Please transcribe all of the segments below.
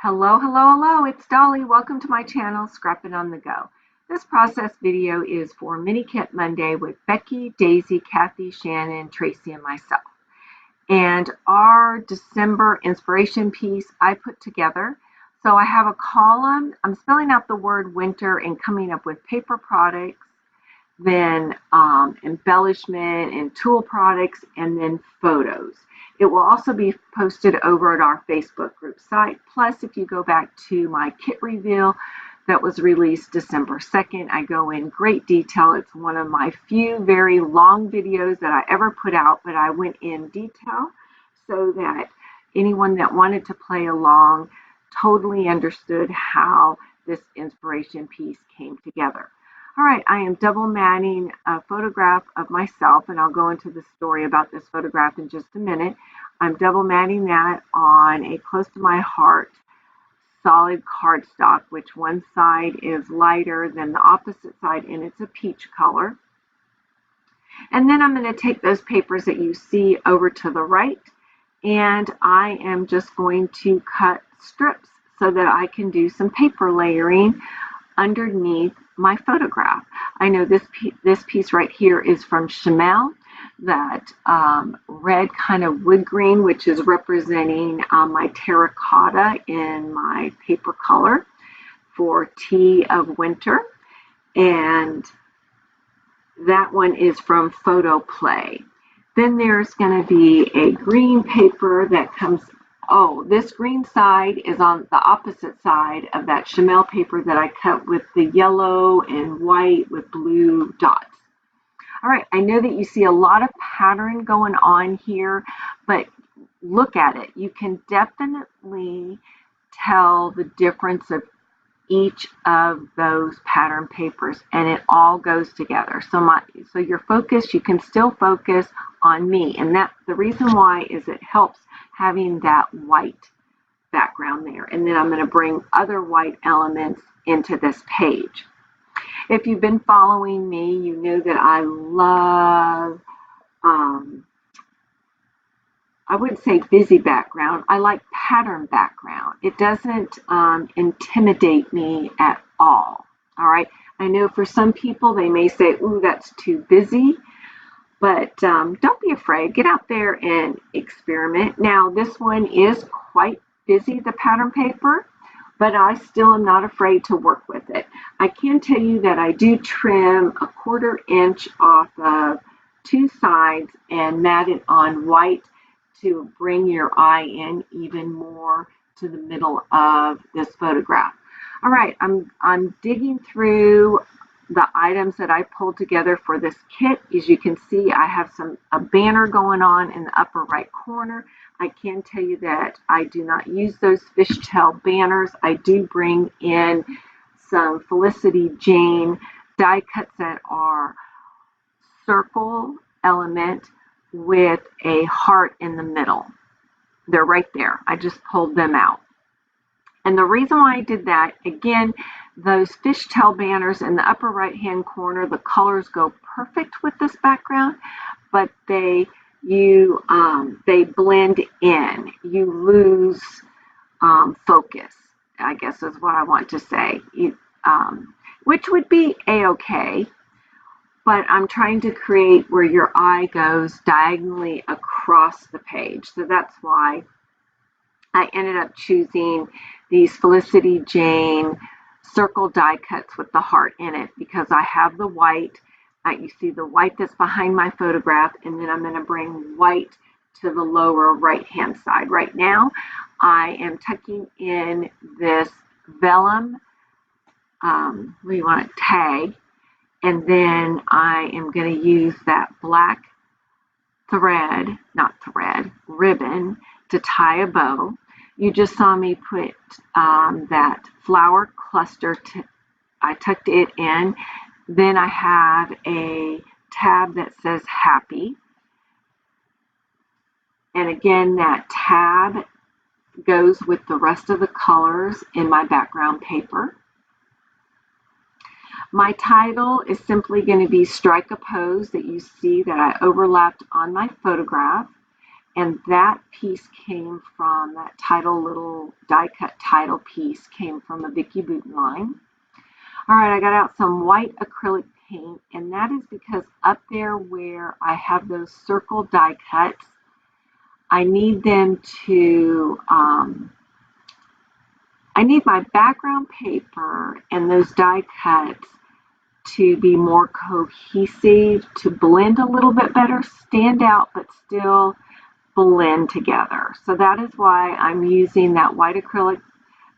Hello, hello, hello, it's Dolly. Welcome to my channel, Scrappin' on the Go. This process video is for Mini Kit Monday with Becky, Daisy, Kathy, Shannon, Tracy, and myself. And our December inspiration piece I put together. So I have a column. I'm spelling out the word winter and coming up with paper products, then embellishment and tool products, and then photos. It will also be posted over at our Facebook group site. Plus, if you go back to my kit reveal that was released December 2nd, I go in great detail. It's one of my few very long videos that I ever put out, but I went in detail so that anyone that wanted to play along totally understood how this inspiration piece came together. All right, I am double matting a photograph of myself, and I'll go into the story about this photograph in just a minute. I'm double matting that on a close to my heart solid cardstock, which one side is lighter than the opposite side, and it's a peach color. And then I'm going to take those papers that you see over to the right, and I am just going to cut strips so that I can do some paper layering underneath my photograph. I know this piece right here is from Chamel, that red kind of wood green, which is representing my terracotta in my paper color for Tea of Winter. And that one is from Photo Play. Then there's going to be a green paper that comes. Oh, this green side is on the opposite side of that Chamel paper that I cut with the yellow and white with blue dots. All right, I know that you see a lot of pattern going on here, but look at it. You can definitely tell the difference of each of those pattern papers, and it all goes together. So your focus, you can still focus on me, and that the reason why is it helps having that white background there. And then I'm going to bring other white elements into this page. If you've been following me, you know that I love I wouldn't say busy background. I like pattern background. It doesn't intimidate me at all. All right. I know for some people they may say, "Ooh, that's too busy," but don't be afraid. Get out there and experiment. Now, this one is quite busy, the pattern paper, but I still am not afraid to work with it. I can tell you that I do trim a 1/4 inch off of two sides and mat it on white to bring your eye in even more to the middle of this photograph. All right, I'm digging through the items that I pulled together for this kit. As you can see, I have a banner going on in the upper right corner. I can tell you that I do not use those fishtail banners. I do bring in some Felicity Jane die cuts that are circle element with a heart in the middle. They're right there. I just pulled them out. And the reason why I did that, again, those fishtail banners in the upper right hand corner, the colors go perfect with this background, but they blend in. You lose focus, I guess is what I want to say, which would be a-okay. But I'm trying to create where your eye goes diagonally across the page. So that's why I ended up choosing these Felicity Jane circle die cuts with the heart in it, because I have the white. You see the white that's behind my photograph, and then I'm going to bring white to the lower right hand side. Right now I am tucking in this vellum, tag, and then I am going to use that black ribbon to tie a bow. You just saw me put that flower cluster, I tucked it in. Then I have a tab that says happy. And again, that tab goes with the rest of the colors in my background paper. My title is simply going to be Strike a Pose, that you see that I overlapped on my photograph. And that piece came from that little die cut title piece came from a Vicki Boutin line. All right, I got out some white acrylic paint, and that is because up there where I have those circle die cuts, I need them to, I need my background paper and those die cuts to be more cohesive, to blend a little bit better, stand out, but still blend together. So that is why I'm using that white acrylic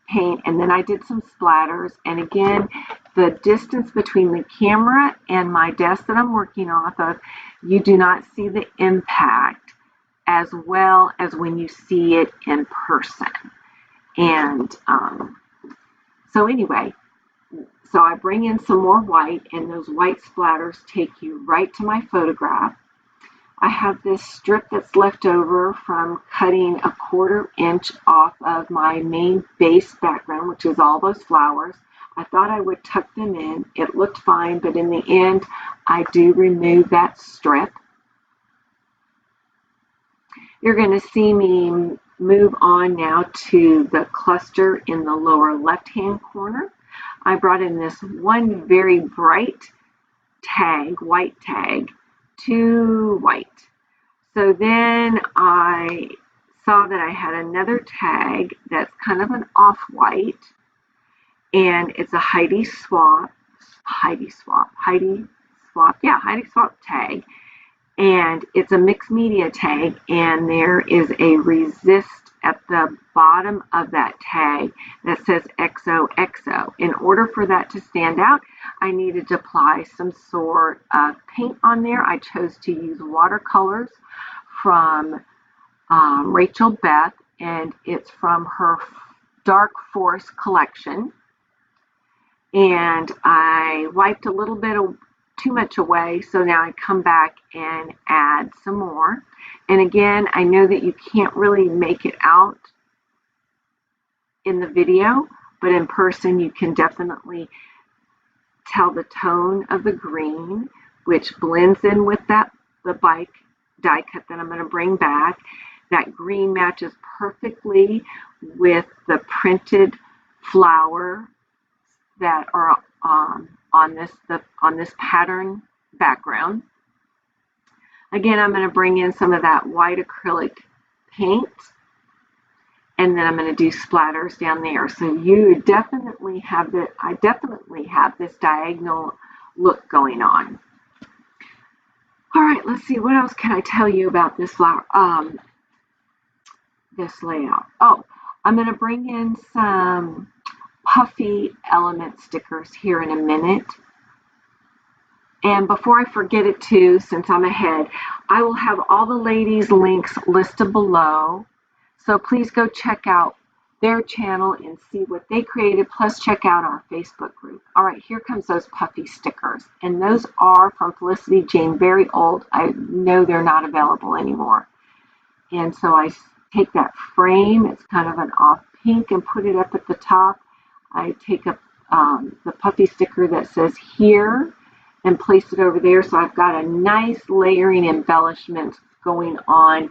paint, and then I did some splatters. And again, the distance between the camera and my desk that I'm working off of, you do not see the impact as well as when you see it in person. And so anyway, so I bring in some more white, and those white splatters take you right to my photograph. I have this strip that's left over from cutting a 1/4 inch off of my main base background, which is all those flowers. I thought I would tuck them in. It looked fine, but in the end, I do remove that strip. You're going to see me move on now to the cluster in the lower left-hand corner. I brought in this one very bright tag, white tag, to white. So then I saw that I had another tag that's kind of an off-white, and it's a Heidi Swapp tag. And it's a mixed media tag, and there is a resist at the bottom of that tag that says XOXO. In order for that to stand out, I needed to apply some sort of paint on there. I chose to use watercolors from Rachel Beth, and it's from her Dark Forest collection. And I wiped a little bit of too much away, so now I come back and add some more. And again, I know that you can't really make it out in the video, but in person you can definitely tell the tone of the green, which blends in with the bike die cut that I'm going to bring back. That green matches perfectly with the printed flower that are on this pattern background. Again, I'm going to bring in some of that white acrylic paint, and then I'm going to do splatters down there. So you definitely have I definitely have this diagonal look going on. All right, let's see, what else can I tell you about this flower, this layout? Oh, I'm going to bring in some puffy element stickers here in a minute. And before I forget it too, since I'm ahead, I will have all the ladies' links listed below. So please go check out their channel and see what they created, plus check out our Facebook group. All right, here comes those puffy stickers. And those are from Felicity Jane, very old. I know they're not available anymore. And so I take that frame, it's kind of an off pink, and put it up at the top. I take up the puffy sticker that says here and place it over there. So I've got a nice layering embellishment going on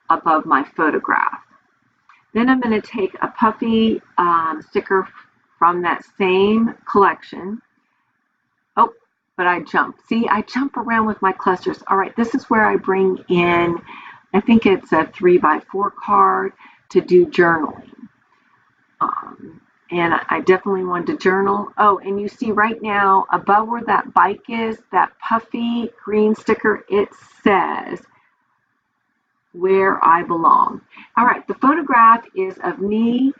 above my photograph. Then I'm going to take a puffy sticker from that same collection. Oh, but I jumped. See, I jump around with my clusters. All right, this is where I bring in, I think it's a 3x4 card to do journaling. And I definitely wanted to journal. Oh, and you see right now above where that bike is, that puffy green sticker, it says where I belong. All right, the photograph is of me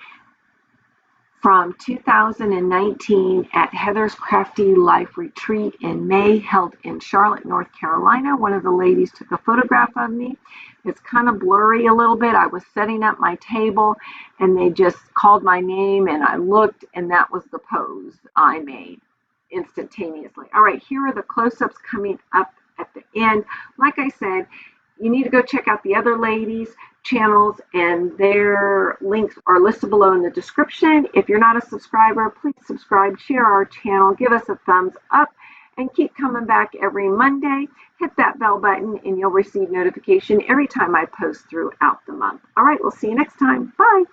from 2019 at Heather's Crafty Life Retreat in May, held in Charlotte, North Carolina. One of the ladies took a photograph of me. It's kind of blurry a little bit. I was setting up my table and they just called my name and I looked, and that was the pose I made instantaneously. All right, here are the close-ups coming up at the end. Like I said, you need to go check out the other ladies' channels, and their links are listed below in the description. If you're not a subscriber, please subscribe, share our channel, give us a thumbs up, And keep coming back every Monday. Hit that bell button and you'll receive notification every time I post throughout the month. All right, we'll see you next time. Bye.